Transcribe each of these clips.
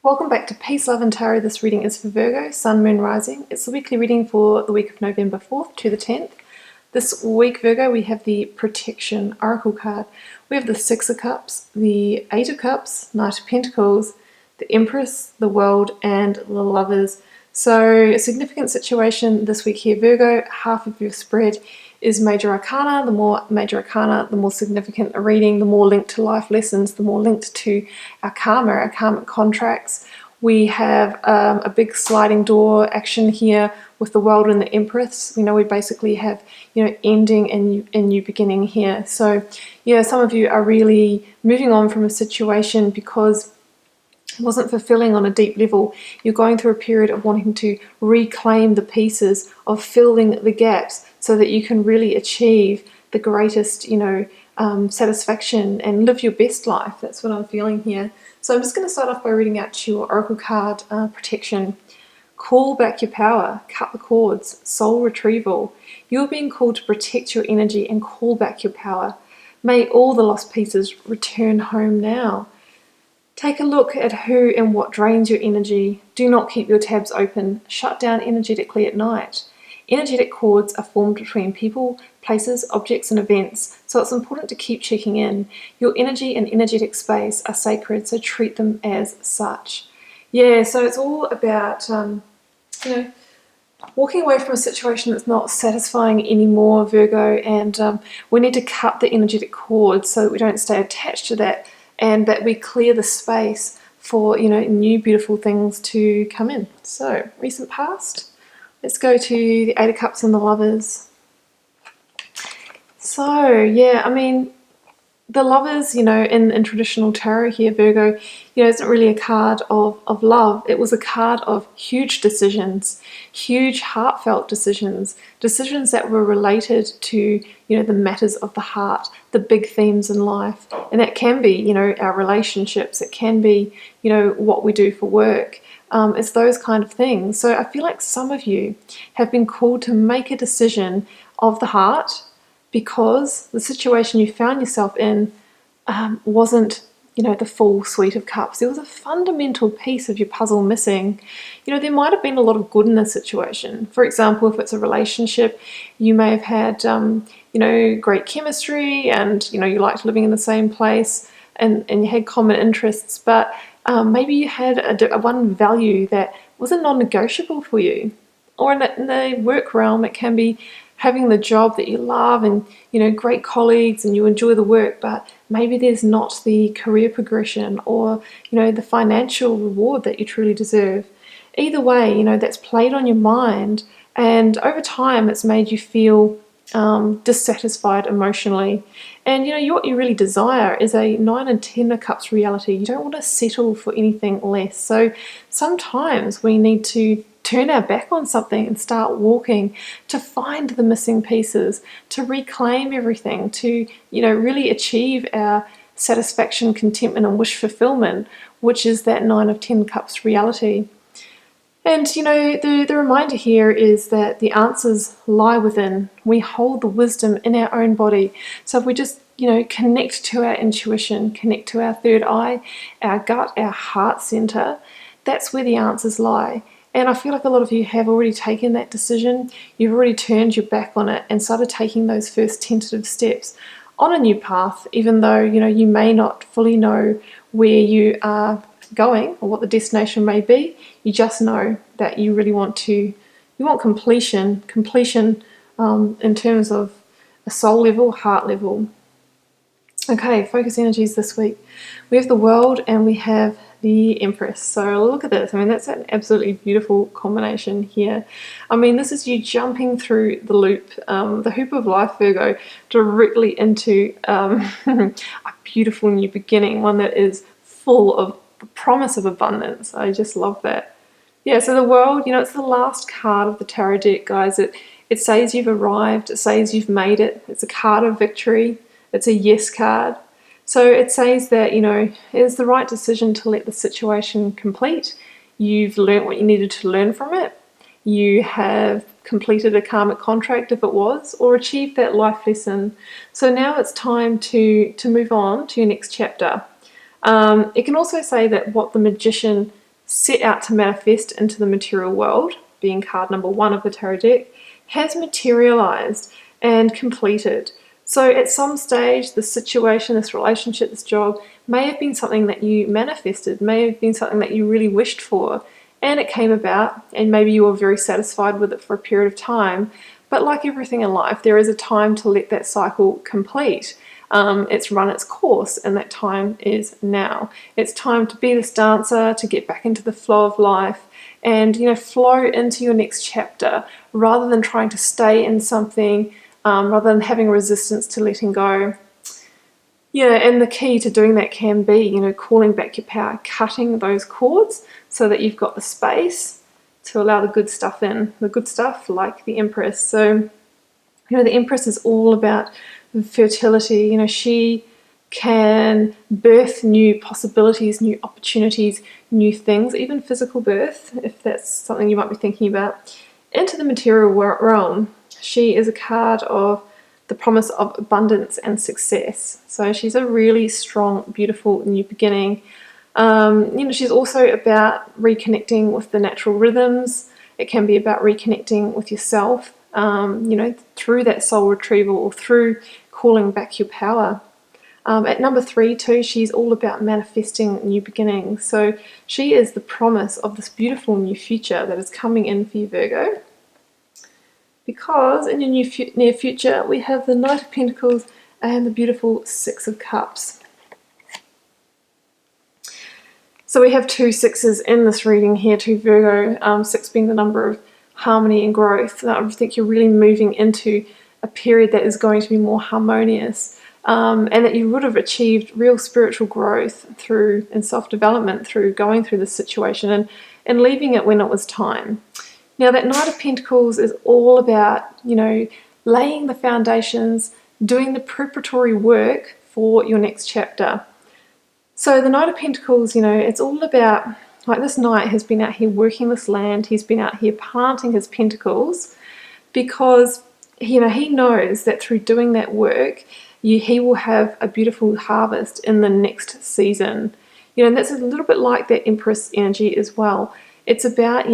Welcome back to Peace, Love and Tarot. This reading is for Virgo, Sun, Moon, Rising. It's the weekly reading for the week of November 4th to the 10th. This week, Virgo, we have the Protection Oracle card. We have the Six of Cups, the Eight of Cups, Knight of Pentacles, the Empress, the World, and the Lovers. So a significant situation this week here, Virgo. Half of your spread is Major Arcana. The more Major Arcana, the more significant a reading, the more linked to life lessons, the more linked to our karma, our karmic contracts. We have a big sliding door action here with the World and the Empress. We know we basically have, ending and new beginning here. So, some of you are really moving on from a situation because it wasn't fulfilling on a deep level. You're going through a period of wanting to reclaim the pieces, of filling the gaps so that you can really achieve the greatest, satisfaction and live your best life. That's what I'm feeling here. So I'm just going to start off by reading out your Oracle card, Protection. Call back your power, cut the cords, soul retrieval. You're being called to protect your energy and call back your power. May all the lost pieces return home now. Take a look at who and what drains your energy. Do not keep your tabs open. Shut down energetically at night. Energetic cords are formed between people, places, objects, and events, so it's important to keep checking in. Your energy and energetic space are sacred, so treat them as such. So it's all about, walking away from a situation that's not satisfying anymore, Virgo, and we need to cut the energetic cords so that we don't stay attached to that, and that we clear the space for, new beautiful things to come in. So, recent past. Let's go to the Eight of Cups and the Lovers. So, the Lovers, in traditional tarot here, Virgo, isn't really a card of love. It was a card of huge decisions, huge heartfelt decisions, decisions that were related to, the matters of the heart, the big themes in life. And that can be, our relationships. It can be, what we do for work. It's those kind of things. So I feel like some of you have been called to make a decision of the heart, because the situation you found yourself in wasn't, the full suite of cups. There was a fundamental piece of your puzzle missing. There might have been a lot of good in the situation. For example, if it's a relationship, you may have had, great chemistry and, you liked living in the same place and you had common interests, but maybe you had a one value that was a non-negotiable for you. Or in the work realm, it can be having the job that you love and, great colleagues and you enjoy the work, but maybe there's not the career progression or, the financial reward that you truly deserve. Either way, that's played on your mind, and over time it's made you feel dissatisfied emotionally. And what you really desire is a 9 and 10 of Cups reality. You don't want to settle for anything less. So sometimes we need to turn our back on something and start walking to find the missing pieces, to reclaim everything, to really achieve our satisfaction, contentment and wish fulfillment, which is that 9 of 10 Cups reality. And the reminder here is that the answers lie within. We hold the wisdom in our own body. So if we just connect to our intuition, connect to our third eye, our gut, our heart center, that's where the answers lie. And I feel like a lot of you have already taken that decision. You've already turned your back on it and started taking those first tentative steps on a new path, even though you may not fully know where you are going or what the destination may be. You just know that you really want completion in terms of a soul level, heart level. Okay, focus energies this week. We have the World and we have the Empress. So look at this. That's an absolutely beautiful combination here. This is you jumping through the loop, the hoop of life, Virgo, directly into a beautiful new beginning, one that is full of the promise of abundance. I just love that. So the World, it's the last card of the tarot deck, guys. It says you've arrived. It says you've made it. It's a card of victory. It's a yes card. So it says that, it's the right decision to let the situation complete. You've learnt what you needed to learn from it. You have completed a karmic contract if it was, or achieved that life lesson. So now it's time to move on to your next chapter. It can also say that what the Magician set out to manifest into the material world, being card number 1 of the tarot deck, has materialized and completed. So at some stage, the situation, this relationship, this job may have been something that you manifested, may have been something that you really wished for, and it came about, and maybe you were very satisfied with it for a period of time. But like everything in life, there is a time to let that cycle complete. It's run its course, and that time is now. It's time to be this dancer, to get back into the flow of life, and flow into your next chapter rather than trying to stay in something, rather than having resistance to letting go. And the key to doing that can be, calling back your power, cutting those cords so that you've got the space to allow the good stuff in, the good stuff like the Empress. So, the Empress is all about fertility. She can birth new possibilities, new opportunities, new things, even physical birth, if that's something you might be thinking about, into the material realm. She is a card of the promise of abundance and success. So she's a really strong, beautiful new beginning. She's also about reconnecting with the natural rhythms. It can be about reconnecting with yourself, through that soul retrieval or through calling back your power. At number 3 too, she's all about manifesting new beginnings. So she is the promise of this beautiful new future that is coming in for you, Virgo. Because in your near future, we have the Knight of Pentacles and the beautiful Six of Cups. So we have 2 sixes in this reading here too, Virgo, 6 being the number of harmony and growth. I think you're really moving into a period that is going to be more harmonious, and that you would have achieved real spiritual growth through and self-development through going through this situation and leaving it when it was time. Now that Knight of Pentacles is all about, laying the foundations, doing the preparatory work for your next chapter. So the Knight of Pentacles, it's all about, like, this knight has been out here working this land, he's been out here planting his pentacles because, he knows that through doing that work, he will have a beautiful harvest in the next season. And that's a little bit like that Empress energy as well. It's about,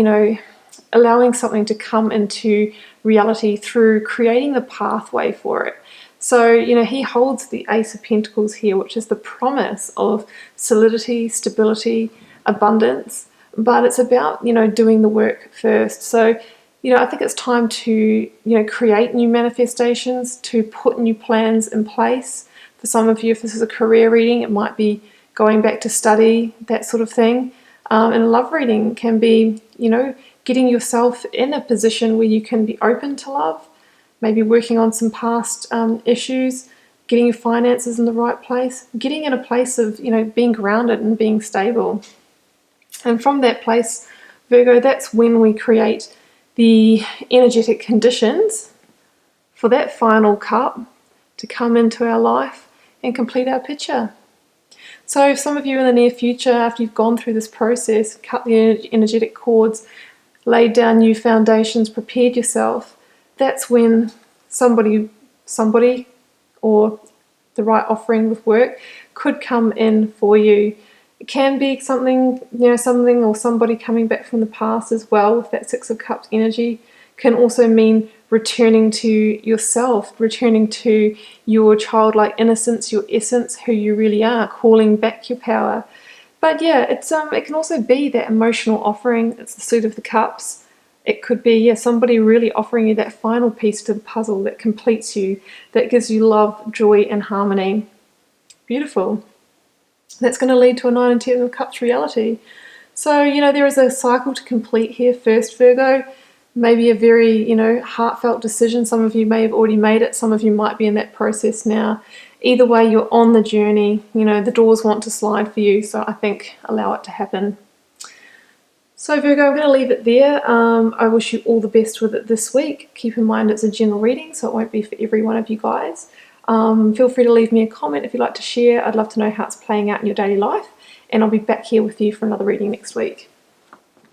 allowing something to come into reality through creating the pathway for it. So, he holds the Ace of Pentacles here, which is the promise of solidity, stability, abundance, but it's about, doing the work first. So, I think it's time to, create new manifestations, to put new plans in place. For some of you, if this is a career reading, it might be going back to study, that sort of thing. And a love reading can be, getting yourself in a position where you can be open to love, maybe working on some past issues, getting your finances in the right place, getting in a place of, being grounded and being stable. And from that place, Virgo, that's when we create the energetic conditions for that final cup to come into our life and complete our picture. So if some of you in the near future, after you've gone through this process, cut the energetic cords, laid down new foundations, prepared yourself, that's when somebody or the right offering with work could come in for you. It can be something or somebody coming back from the past as well with that Six of Cups energy. Can also mean returning to yourself, returning to your childlike innocence, your essence, who you really are, calling back your power. But yeah, it can also be that emotional offering. It's the Suit of the Cups. It could be somebody really offering you that final piece to the puzzle that completes you, that gives you love, joy, and harmony. Beautiful. That's going to lead to a 9 and 10 of Cups reality. So, there is a cycle to complete here first, Virgo. Maybe a very, heartfelt decision. Some of you may have already made it. Some of you might be in that process now. Either way, you're on the journey. The doors want to slide for you. So I think allow it to happen. So Virgo, I'm going to leave it there. I wish you all the best with it this week. Keep in mind it's a general reading, so it won't be for every one of you guys. Feel free to leave me a comment if you'd like to share. I'd love to know how it's playing out in your daily life. And I'll be back here with you for another reading next week.